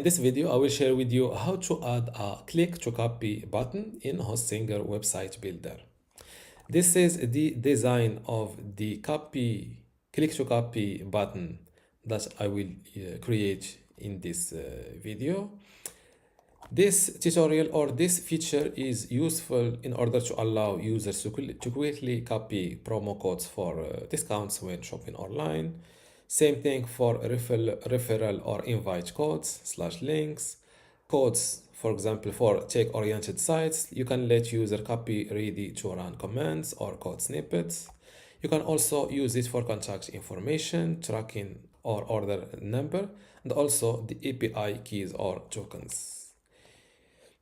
In this video, I will share with you how to add a click to copy button in Hostinger website builder. This is the design of the click to copy button that I will create in this video. This tutorial or this feature is useful in order to allow users to quickly copy promo codes for discounts when shopping online. Same thing for referral or invite codes / links. Codes, for example, for tech-oriented sites, you can let user copy ready to run commands or code snippets. You can also use it for contact information, tracking or order number, and also the API keys or tokens.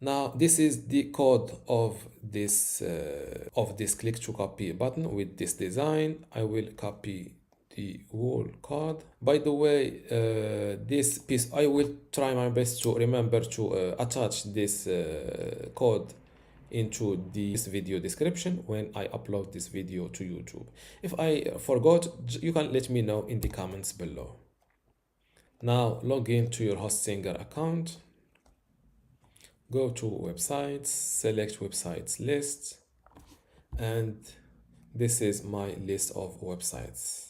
Now, this is the code of this click to copy button with this design. I will copy the whole code. By the way, this piece, I will try my best to remember to attach this code into this video description when I upload this video to YouTube. If I forgot, you can let me know in the comments below. Now, log in to your Hostinger account. Go to websites, select websites list, and this is my list of websites.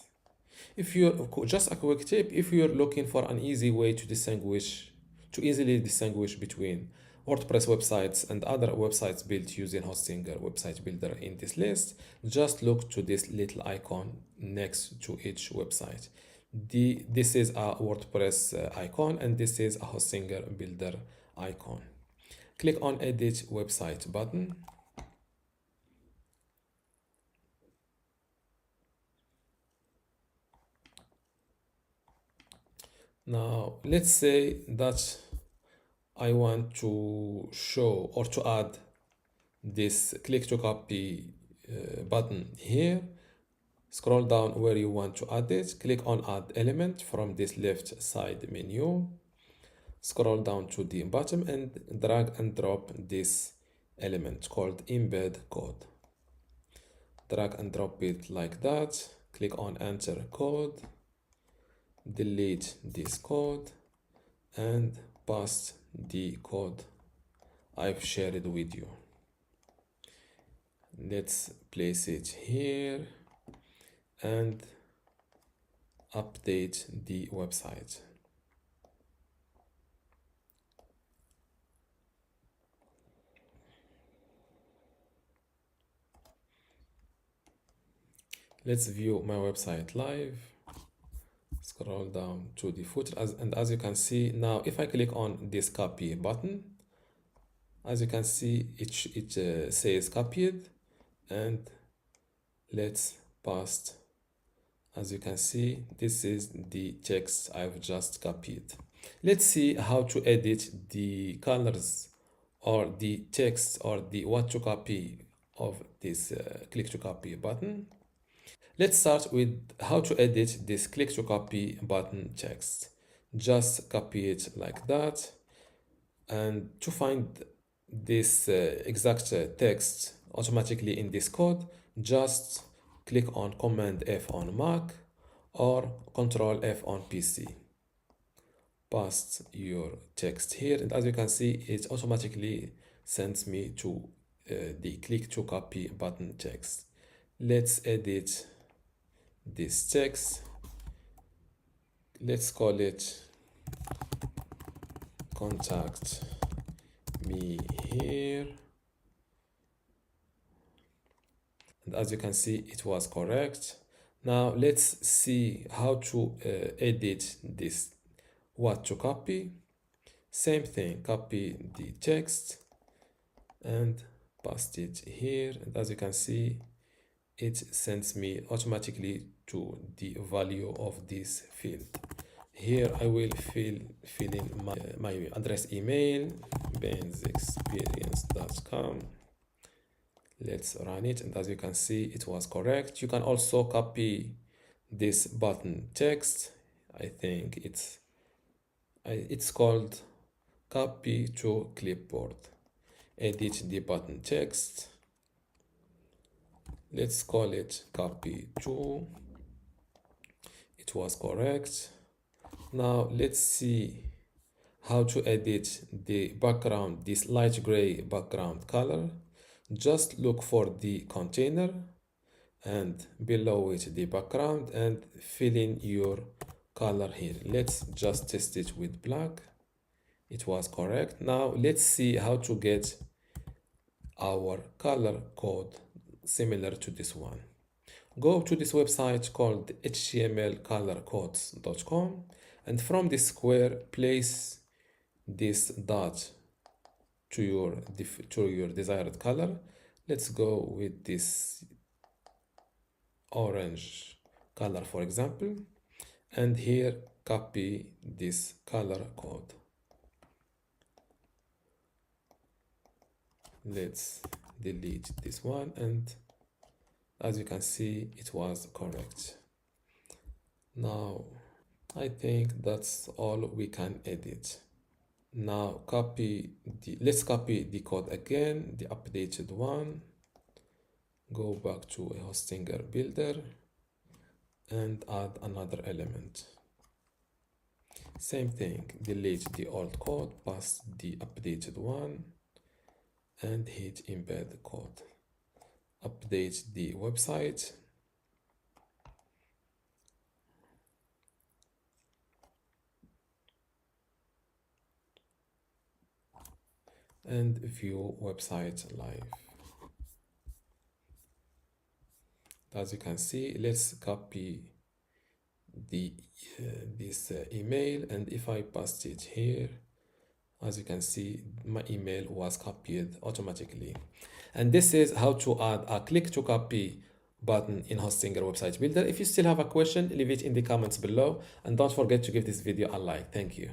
If you're just a quick tip, if you're looking for an easy way to easily distinguish between WordPress websites and other websites built using Hostinger website builder in this list, just look to this little icon next to each website. This is a WordPress icon, and this is a Hostinger builder icon. Click on Edit Website button. Now, let's say that I want to show or to add this click to copy button here. Scroll down where you want to add it. Click on Add Element from this left side menu. Scroll down to the bottom and drag and drop this element called Embed Code. Drag and drop it like that. Click on Enter Code. Delete this code and paste the code I've shared with you. Let's place it here and update the website. Let's view my website live. Scroll down to the footer, and as you can see now, if I click on this copy button, as you can see, it says copied, and let's paste. As you can see, this is the text I've just copied. Let's see how to edit the colors or the text or the what to copy of this click to copy button. Let's start with how to edit this click to copy button text. Just copy it like that. And to find this exact text automatically in this code, just click on Command F on Mac or Ctrl+F on PC. Paste your text here, and as you can see, it automatically sends me to the click to copy button text. Let's edit this text. Let's call it contact me here, and as you can see, it was correct. Now let's see how to edit this what to copy. Same thing, copy the text and paste it here, and as you can see, it sends me automatically to the value of this field. Here I will fill in my address email, bensexperience.com. Let's run it, and as you can see, it was correct. You can also copy this button text. I think it's called copy to clipboard. Edit the button text. Let's call it copy to. It was correct. Now let's see how to edit the background, this light gray background color. Just look for the container and below it the background and fill in your color here. Let's just test it with black. It was correct. Now let's see how to get our color code similar to this one. Go to this website called htmlcolorcodes.com, and from this square place this dot to your desired color. Let's go with this orange color, for example, and here copy this color code. Let's delete this one, and as you can see it was correct. Now I think that's all we can edit. Now let's copy the code again, the updated one. Go back to a Hostinger builder and add another element. Same thing, delete the old code, pass the updated one, and hit embed code. Update the website. And view website live. As you can see, let's copy this email, and if I paste it here, as you can see, my email was copied automatically. And this is how to add a click to copy button in Hostinger website builder. If you still have a question, leave it in the comments below, and don't forget to give this video a like. Thank you.